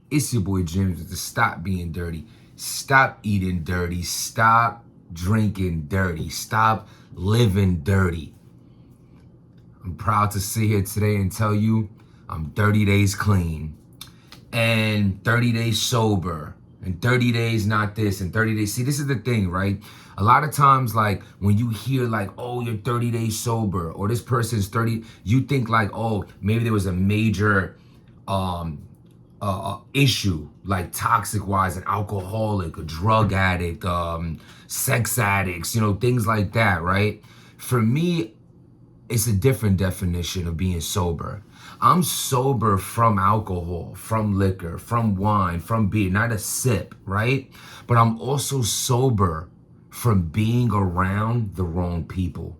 It's your boy James with the Stop Being Dirty. Stop eating dirty. Stop drinking dirty. Stop living dirty. I'm proud to sit here today and tell you I'm 30 days clean and 30 days sober and 30 days not this and 30 days. See, this is the thing, right? A lot of times, like when you hear like, oh, you're 30 days sober or this person's 30, you think like, oh, maybe there was a major issue, like toxic wise, an alcoholic, a drug addict, sex addicts, things like that, right? For me, it's a different definition of being sober. I'm sober from alcohol, from liquor, from wine, from beer, not a sip, right? But I'm also sober from being around the wrong people.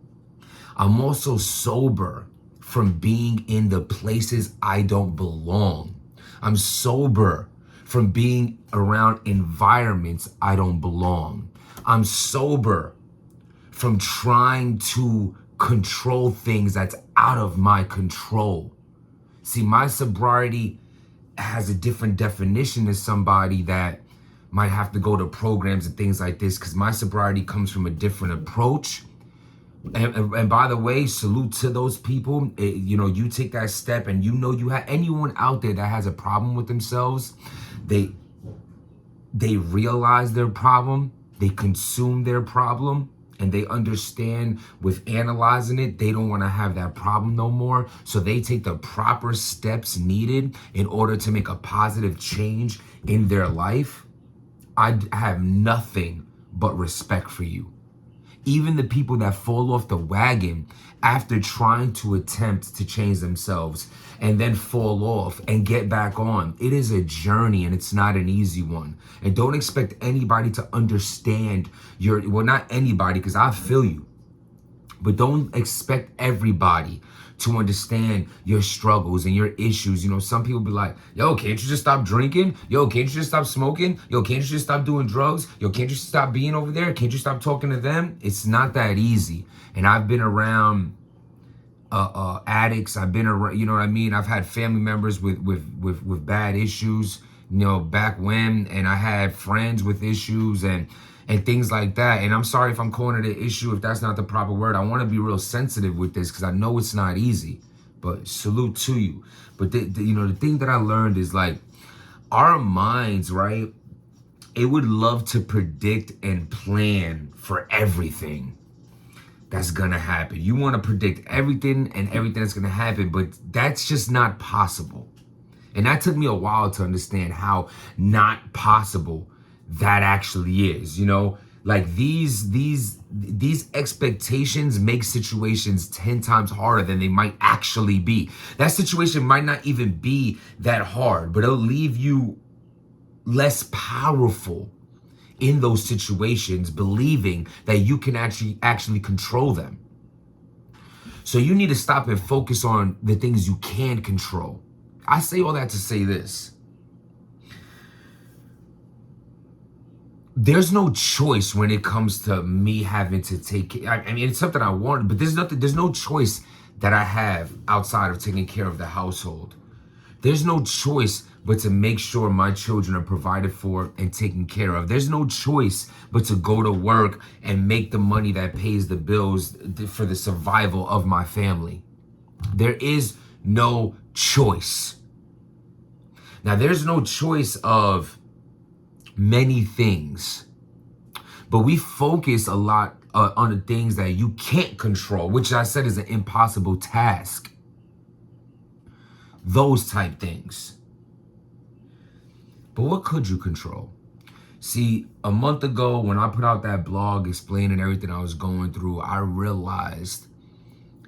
I'm also sober from being in the places I don't belong. I'm sober from being around environments I don't belong. I'm sober from trying to control things that's out of my control. See, my sobriety has a different definition than somebody that might have to go to programs and things like this, because my sobriety comes from a different approach. And by the way, salute to those people. You take that step and you have anyone out there that has a problem with themselves, they realize their problem, they consume their problem, and they understand with analyzing it, they don't want to have that problem no more. So they take the proper steps needed in order to make a positive change in their life. I have nothing but respect for you. Even the people that fall off the wagon after trying to attempt to change themselves and then fall off and get back on. It is a journey and it's not an easy one. And don't expect anybody to understand not anybody, because I feel you, but don't expect everybody to understand your struggles and your issues. Some people be like, yo, can't you just stop drinking? Yo, can't you just stop smoking? Yo, can't you just stop doing drugs? Yo, can't you just stop being over there? Can't you stop talking to them? It's not that easy. And I've been around addicts. I've been around, you know what I mean? I've had family members with bad issues, back when, and I had friends with issues and things like that. And I'm sorry if I'm calling it an issue, if that's not the proper word. I want to be real sensitive with this because I know it's not easy, but salute to you. But the thing that I learned is like our minds, right? It would love to predict and plan for everything that's gonna happen. You want to predict everything and everything that's gonna happen, but that's just not possible. And that took me a while to understand how not possible that actually is. Like these expectations make situations 10 times harder than they might actually be. That situation might not even be that hard, but it'll leave you less powerful in those situations, believing that you can actually control them. So you need to stop and focus on the things you can control. I say all that to say this. There's no choice when it comes to me having to take care. I mean, it's something I wanted, but there's no choice that I have outside of taking care of the household. There's no choice but to make sure my children are provided for and taken care of. There's no choice but to go to work and make the money that pays the bills for the survival of my family. There is no choice. Now, there's no choice of many things, but we focus a lot on the things that you can't control, which I said is an impossible task. Those type things. But what could you control? See, a month ago when I put out that blog explaining everything I was going through, I realized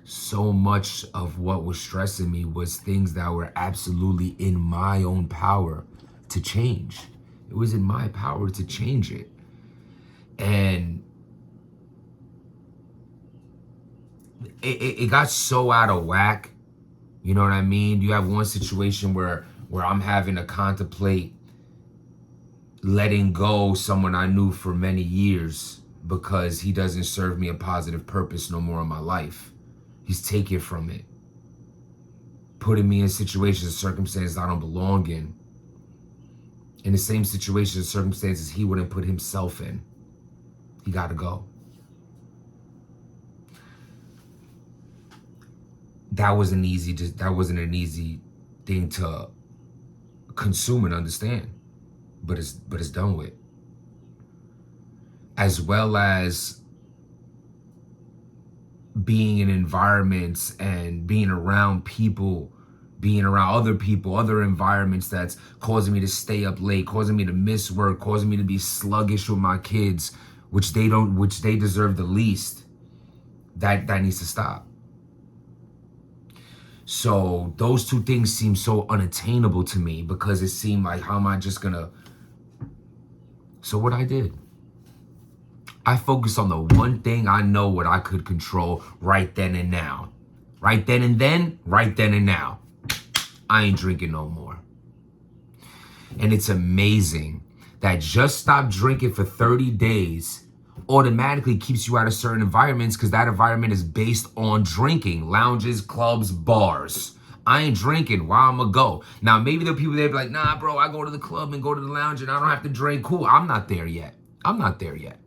so much of what was stressing me was things that were absolutely in my own power to change. It was in my power to change it. And it got so out of whack. You know what I mean? You have one situation where I'm having to contemplate letting go someone I knew for many years because he doesn't serve me a positive purpose no more in my life. He's taken from it, putting me in situations and circumstances I don't belong in. in the same situations and circumstances he wouldn't put himself in. He got to go. That wasn't an easy thing to consume and understand, but it's done with. As well as being in environments and being around people, being around other people, other environments that's causing me to stay up late, causing me to miss work, causing me to be sluggish with my kids, which they deserve the least. That needs to stop. So those two things seem so unattainable to me, because it seemed like, how am I just gonna? So what I did, I focused on the one thing I know what I could control right then and now. Right then and then, right then and now. I ain't drinking no more. And it's amazing that just stop drinking for 30 days automatically keeps you out of certain environments, because that environment is based on drinking. Lounges, clubs, bars. I ain't drinking. Why I'm gonna go? Now, maybe there are people that be like, nah, bro, I go to the club and go to the lounge and I don't have to drink. Cool. I'm not there yet. I'm not there yet.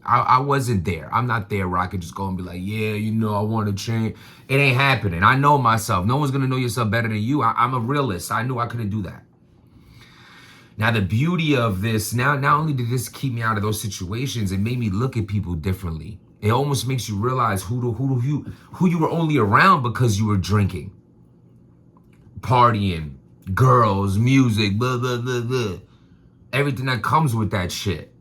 I wasn't there. I'm not there where I could just go and be like, yeah, I want to change. It ain't happening. I know myself. No one's going to know yourself better than you. I'm a realist. I knew I couldn't do that. Now, the beauty of this, not only did this keep me out of those situations, it made me look at people differently. It almost makes you realize who you were only around because you were drinking, partying, girls, music, blah, blah, blah, blah. Everything that comes with that shit.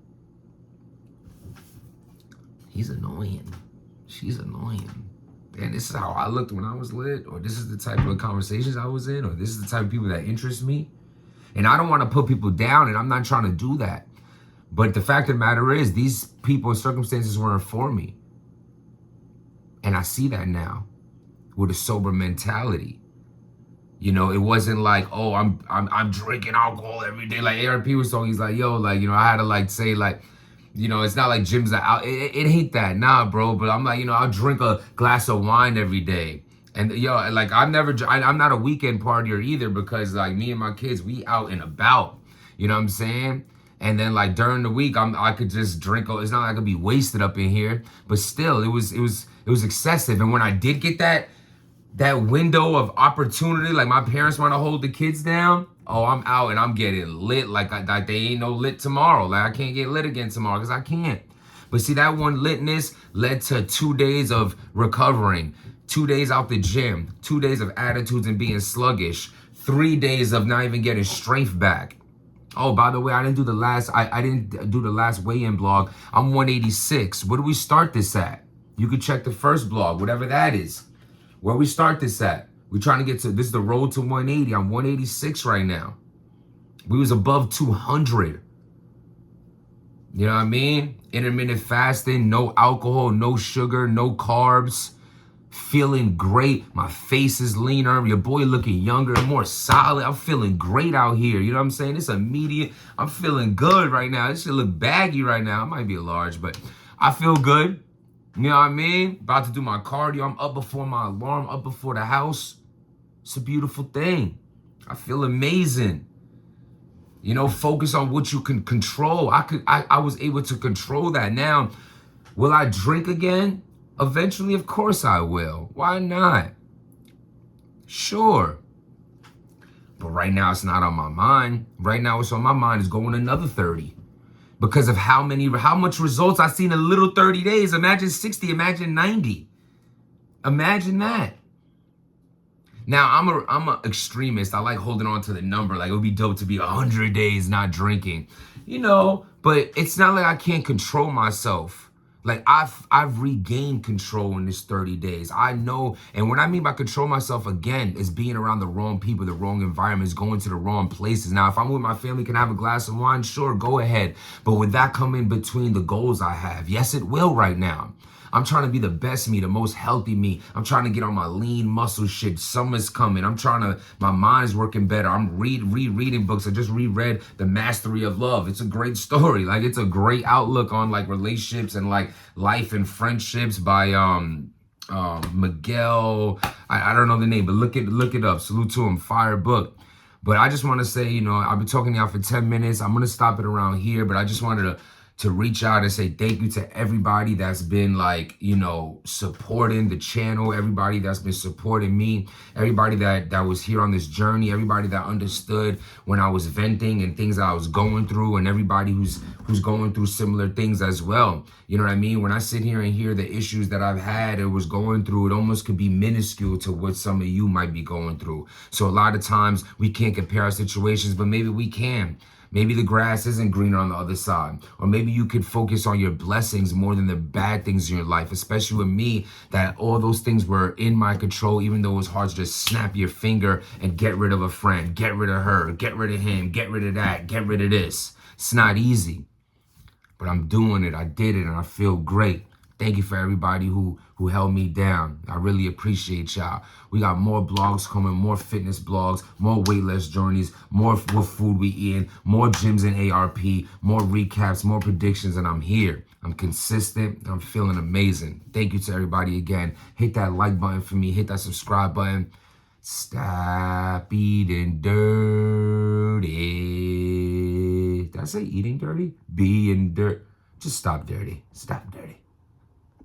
He's annoying. She's annoying. And this is how I looked when I was lit, or this is the type of conversations I was in, or this is the type of people that interest me. And I don't want to put people down, and I'm not trying to do that. But the fact of the matter is, these people and circumstances weren't for me. And I see that now with a sober mentality. It wasn't like, oh, I'm drinking alcohol every day. Like ARP was talking, he's like, yo, like, I had to say, like, it's not like gyms are out. It ain't that. Nah, bro. But I'm like, I'll drink a glass of wine every day. And, like, I'm not a weekend partier either, because, like, me and my kids, we out and about. You know what I'm saying? And then, like, during the week, I could just drink. It's not like I could be wasted up in here. But still, it was excessive. And when I did get that window of opportunity, like my parents want to hold the kids down, oh, I'm out and I'm getting lit like they ain't no lit tomorrow. Like I can't get lit again tomorrow because I can't. But see, that one litness led to 2 days of recovering, 2 days out the gym, 2 days of attitudes and being sluggish, 3 days of not even getting strength back. Oh, by the way, I didn't do the last weigh-in blog. I'm 186. Where do we start this at? You could check the first blog, whatever that is. Where we start this at? We're trying to get to, this is the road to 180. I'm 186 right now. We was above 200. You know what I mean? Intermittent fasting, no alcohol, no sugar, no carbs. Feeling great. My face is leaner. Your boy looking younger and more solid. I'm feeling great out here. You know what I'm saying? It's immediate. I'm feeling good right now. This shit look baggy right now. It might be a large, but I feel good. You know what I mean? About to do my cardio. I'm up before my alarm, up before the house. It's a beautiful thing. I feel amazing. Focus on what you can control. I was able to control that. Now, will I drink again? Eventually, of course I will. Why not? Sure. But right now, it's not on my mind. Right now, what's on my mind is going another 30. Because of how much results I've seen in a little 30 days. Imagine 60, imagine 90. Imagine that. Now, I'm a extremist. I like holding on to the number. Like, it would be dope to be 100 days not drinking. But it's not like I can't control myself. Like, I've regained control in this 30 days. I know, and what I mean by control myself, again, is being around the wrong people, the wrong environments, going to the wrong places. Now, if I'm with my family, can I have a glass of wine? Sure, go ahead. But would that come in between the goals I have? Yes, it will right now. I'm trying to be the best me, the most healthy me. I'm trying to get on my lean muscle shit. Summer's coming. My mind is working better. I'm rereading books. I just reread The Mastery of Love. It's a great story. Like, it's a great outlook on like relationships and like life and friendships by Miguel. I don't know the name, but look it up. Salute to him. Fire book. But I just want to say, I've been talking to y'all for 10 minutes. I'm going to stop it around here, but I just wanted to reach out and say thank you to everybody that's been like, supporting the channel, everybody that's been supporting me, everybody that was here on this journey, everybody that understood when I was venting and things that I was going through, and everybody who's going through similar things as well. You know what I mean? When I sit here and hear the issues that I've had or was going through, it almost could be minuscule to what some of you might be going through. So a lot of times we can't compare our situations, but maybe we can. Maybe the grass isn't greener on the other side. Or maybe you could focus on your blessings more than the bad things in your life, especially with me, that all those things were in my control, even though it was hard to just snap your finger and get rid of a friend, get rid of her, get rid of him, get rid of that, get rid of this. It's not easy, but I'm doing it. I did it and I feel great. Thank you for everybody who held me down. I really appreciate y'all. We got more blogs coming, more fitness blogs, more weight loss journeys, more what food we eating, more gyms and ARP, more recaps, more predictions, and I'm here. I'm consistent. I'm feeling amazing. Thank you to everybody again. Hit that like button for me. Hit that subscribe button. Stop eating dirty. Did I say eating dirty? Being dirty. Just stop dirty. Stop dirty.